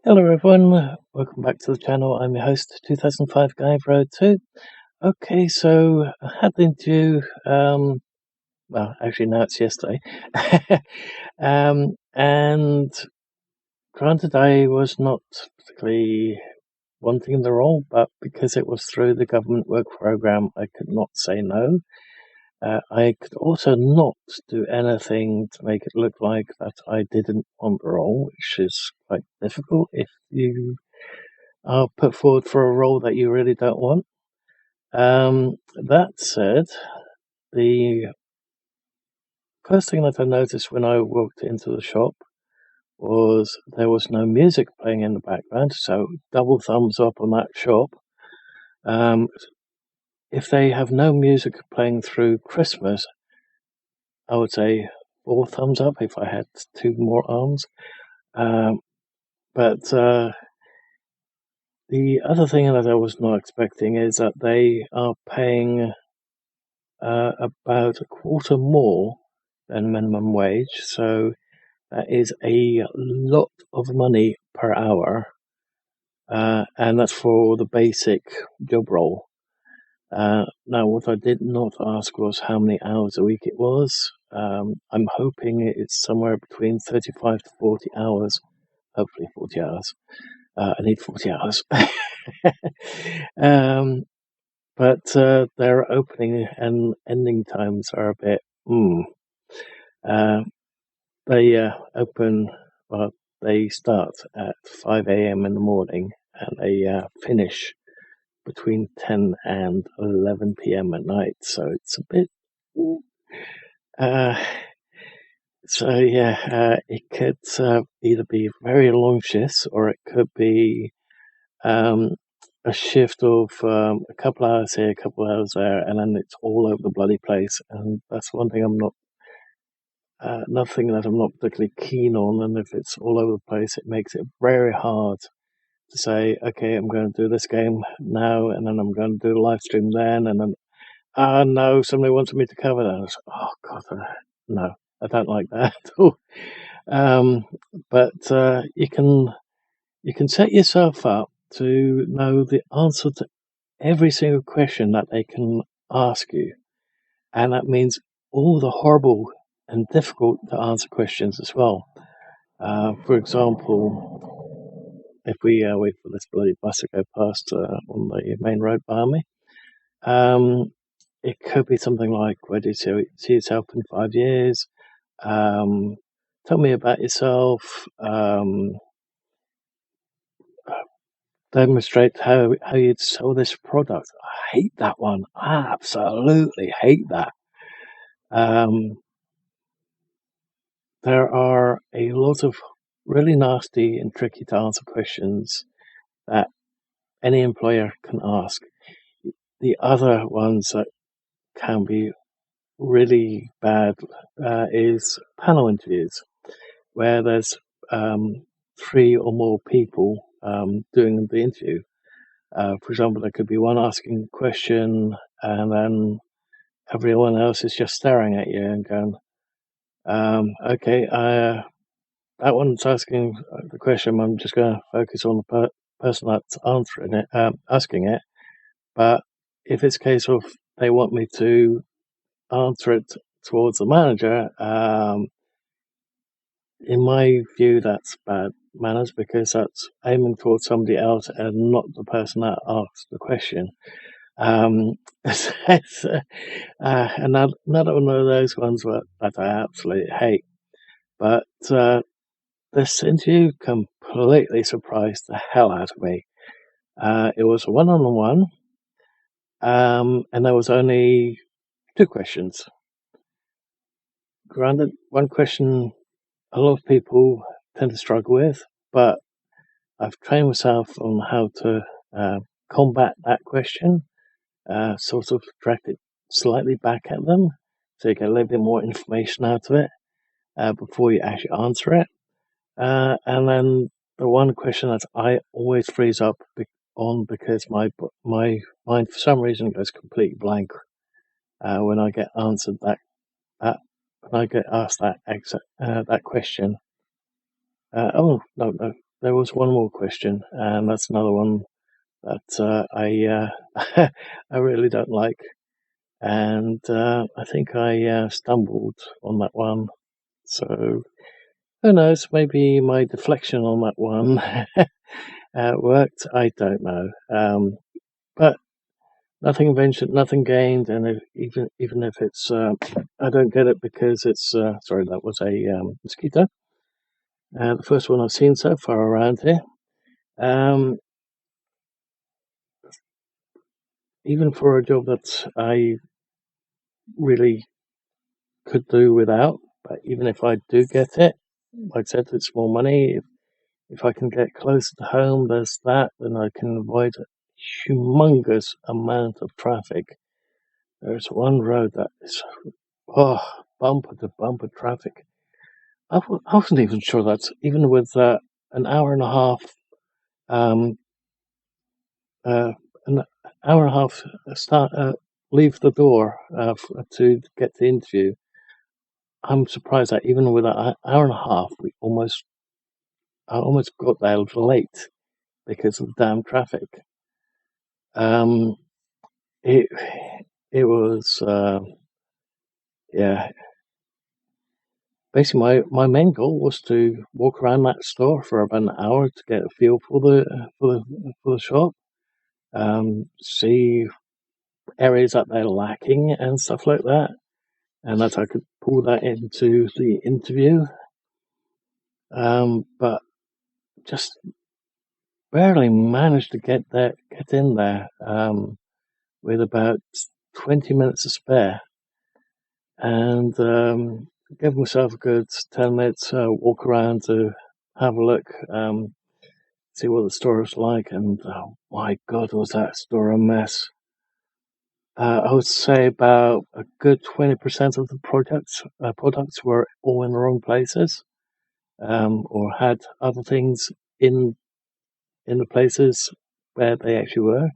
Hello everyone, welcome back to the channel. I'm your host, 2005 Guy Road 2. Okay, so I had the interview, well, actually now it's yesterday. And granted I was not particularly wanting the role, but because it was through the government work program, I could not say no. I could also not do anything to make it look like that I didn't want the role, which is quite difficult if you are put forward for a role that you really don't want. That said, the first thing that I noticed when I walked into the shop was there was no music playing in the background, so double thumbs up on that shop. Um, if they have no music playing through Christmas, I would say 4 thumbs up if I had two more arms. But the other thing that I was not expecting is that they are paying about a quarter more than minimum wage. So that is a lot of money per hour. And that's for the basic job role. Now, what I did not ask was how many hours a week it was. I'm hoping it's somewhere between 35 to 40 hours. Hopefully 40 hours. I need 40 hours. um, but their opening and ending times are a bit, Uh, they open, well, they start at 5 a.m. in the morning and they finish between 10 and 11 p.m. at night. So it's a bit. Uh, it could either be very long shifts or it could be um, a shift of a couple hours here, a couple hours there, and then it's all over the bloody place. And that's one thing I'm not nothing that I'm not particularly keen on, and if it's all over the place, it makes it very hard to say, okay, I'm going to do this game now, and then I'm going to do the live stream then, and then, no, somebody wants me to cover that. I was, oh, God, no, I don't like that at all. But you can set yourself up to know the answer to every single question that they can ask you, and that means all the horrible and difficult to answer questions as well. For example, if we wait for this bloody bus to go past on the main road behind me, um, it could be something like, where do you see yourself in 5 years? Tell me about yourself. Demonstrate how you'd sell this product. I hate that one. I absolutely hate that. There are a lot of really nasty and tricky to answer questions that any employer can ask. The other ones that can be really bad is panel interviews, where there's three or more people doing the interview. For example, there could be one asking a question, and then everyone else is just staring at you and going, okay, that one's asking the question. I'm just going to focus on the person that's answering it, asking it. But if it's a case of they want me to answer it towards the manager, in my view, that's bad manners because that's aiming towards somebody else and not the person that asked the question. Another one of those ones that I absolutely hate. But this interview completely surprised the hell out of me. It was a one-on-one, and there was only two questions. Granted, one question a lot of people tend to struggle with, but I've trained myself on how to combat that question, sort of direct it slightly back at them so you get a little bit more information out of it before you actually answer it. And then the one question that I always freeze up on because my mind for some reason goes completely blank when I get answered that when I get asked that question. Oh no, there was one more question, and that's another one that I really don't like, and I think I stumbled on that one. So who knows? Maybe my deflection on that one worked. I don't know. But nothing ventured, nothing gained, and even if it's I don't get it because it's sorry, that was a mosquito. The first one I've seen so far around here. Um, Even for a job that I really could do without, but even if I do get it, like I said, it's more money. If I can get closer to home, there's that, then I can avoid a humongous amount of traffic. There's one road that is bumper to bumper traffic. I wasn't even sure that's even with an hour and a half, um, an hour and a half leave the door to get the interview. I'm surprised that even with an hour and a half, I almost got there late because of the damn traffic. Um, it it was yeah. Basically, my main goal was to walk around that store for about an hour to get a feel for the shop, see areas that they're lacking and stuff like that, and that I could pull that into the interview. But just barely managed to get in there, with about 20 minutes to spare, and give myself a good 10 minutes walk around to have a look, see what the store was like, and oh my God, was that store a mess. I would say about a good 20% of the products were all in the wrong places, or had other things in the places where they actually were.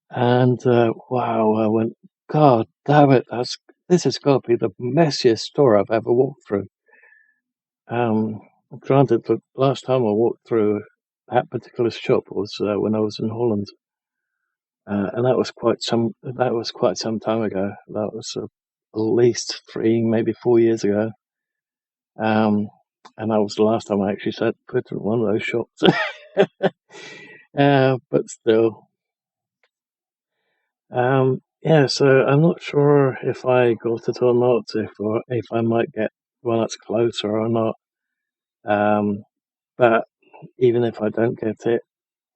And wow, I went, God damn it! This has got to be the messiest store I've ever walked through. Granted, the last time I walked through that particular shop was when I was in Holland. And that was quite some. That was quite some time ago. That was at least 3, maybe 4 years ago. And that was the last time I actually set foot in one of those shops. But still, yeah. So I'm not sure if I got it or not. If I might get one that's closer or not. But even if I don't get it,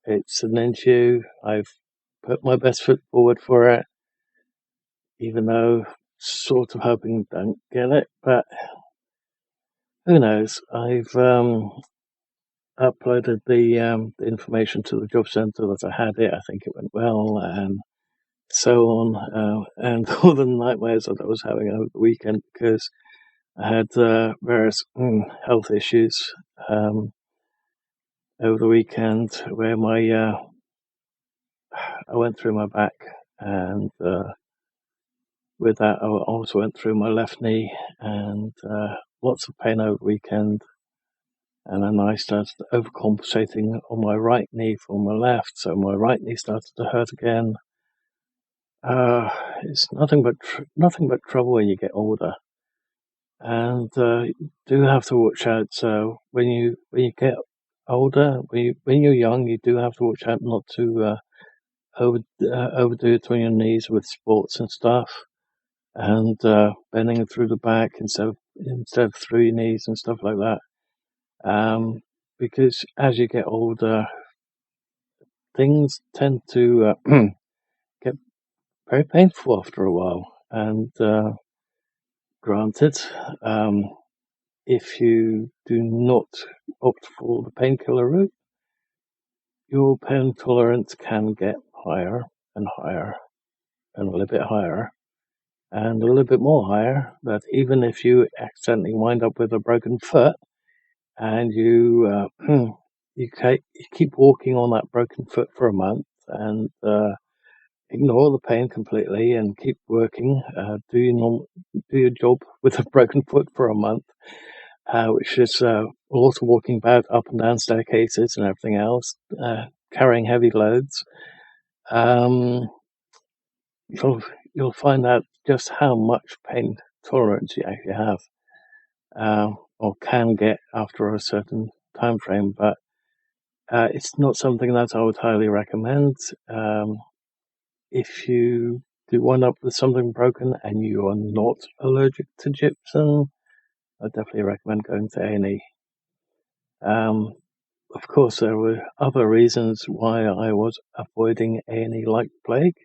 it's an interview. I've put my best foot forward for it, even though sort of hoping don't get it, but who knows? I've uploaded the information to the job centre that I had it. I think it went well, and so on, and all the nightmares that I was having over the weekend because I had various health issues over the weekend where I went through my back, and with that I also went through my left knee, and lots of pain over the weekend. And then I started overcompensating on my right knee from my left, so my right knee started to hurt again. It's nothing but trouble when you get older, and you do have to watch out. So when you get older, when you're young, you do have to watch out not to overdo it on your knees with sports and stuff, and bending through the back instead of through your knees and stuff like that. Because as you get older, things tend to get very painful after a while. And granted, if you do not opt for the painkiller route, your pain tolerance can get higher and higher and a little bit higher and a little bit more higher. That even if you accidentally wind up with a broken foot and you keep walking on that broken foot for a month and ignore the pain completely and keep working, do your job with a broken foot for a month, which is a lot of walking about up and down staircases and everything else, carrying heavy loads. Um, you'll find out just how much pain tolerance you actually have, or can get after a certain time frame. But it's not something that I would highly recommend. If you do wind up with something broken and you are not allergic to gypsum, I definitely recommend going to A&E. Of course, there were other reasons why I was avoiding A&E like plague,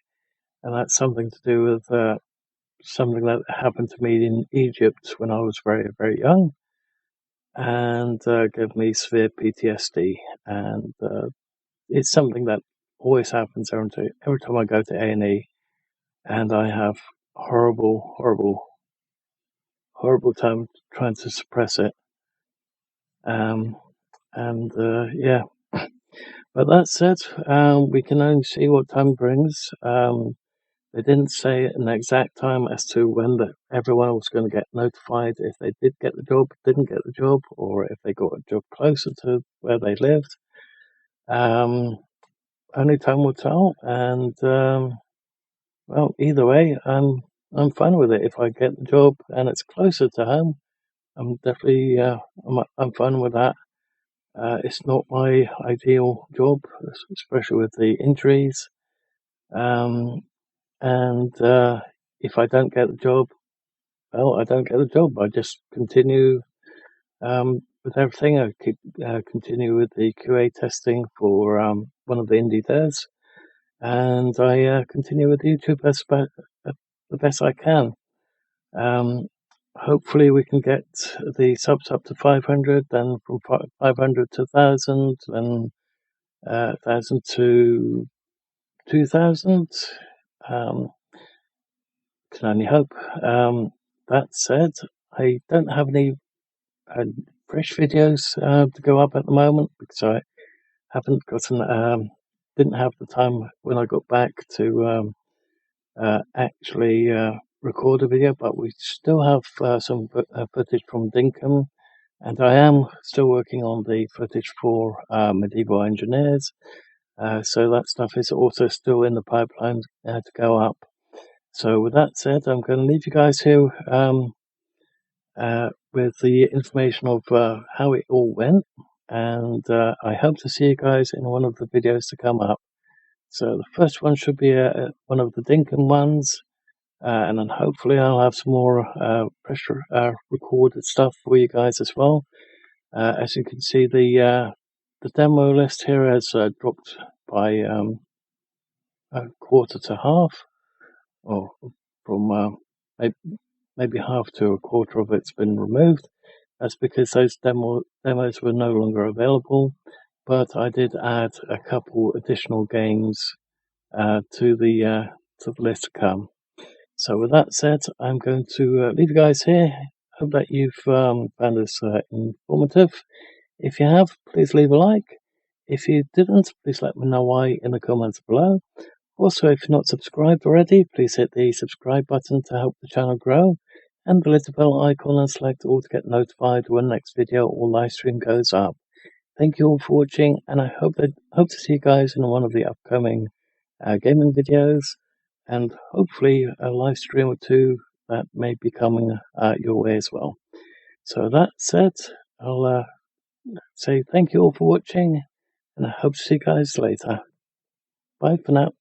and that's something to do with something that happened to me in Egypt when I was very, very young, and gave me severe PTSD. And it's something that always happens every time I go to A&E, and I have horrible, horrible, horrible time trying to suppress it. Yeah. But that said, we can only see what time brings. They didn't say an exact time as to when everyone was going to get notified if they did get the job, didn't get the job, or if they got a job closer to where they lived. Only time will tell, and well, either way, I'm fine with it. If I get the job and it's closer to home, I'm definitely I'm fine with that. It's not my ideal job, especially with the injuries. And if I don't get the job, well, I don't get the job. I just continue with everything. I continue with the QA testing for one of the indie devs, and I continue with YouTube the best I can. Hopefully we can get the subs up to 500, then from 500 to 1,000, then 1,000 to 2,000. Can only hope. That said, I don't have any fresh videos to go up at the moment because I haven't gotten, didn't have the time when I got back to actually record a video, but we still have some footage from Dinkum, and I am still working on the footage for Medieval Engineers, so that stuff is also still in the pipeline to go up. So with that said, I'm going to leave you guys here with the information of how it all went, and I hope to see you guys in one of the videos to come up. So the first one should be one of the Dinkum ones, and then hopefully I'll have some more pressure recorded stuff for you guys as well. As you can see, the demo list here has dropped by a quarter to half, or from maybe half to a quarter of it's been removed. That's because those demos were no longer available, but I did add a couple additional games to the list to come. So with that said, I'm going to leave you guys here. Hope that you've found this informative. If you have, please leave a like. If you didn't, please let me know why in the comments below. Also, if you're not subscribed already, please hit the subscribe button to help the channel grow, and the little bell icon and select all to get notified when the next video or live stream goes up. Thank you all for watching, and I hope to see you guys in one of the upcoming gaming videos, and hopefully a live stream or two that may be coming your way as well. So that said, I'll say thank you all for watching, and I hope to see you guys later. Bye for now.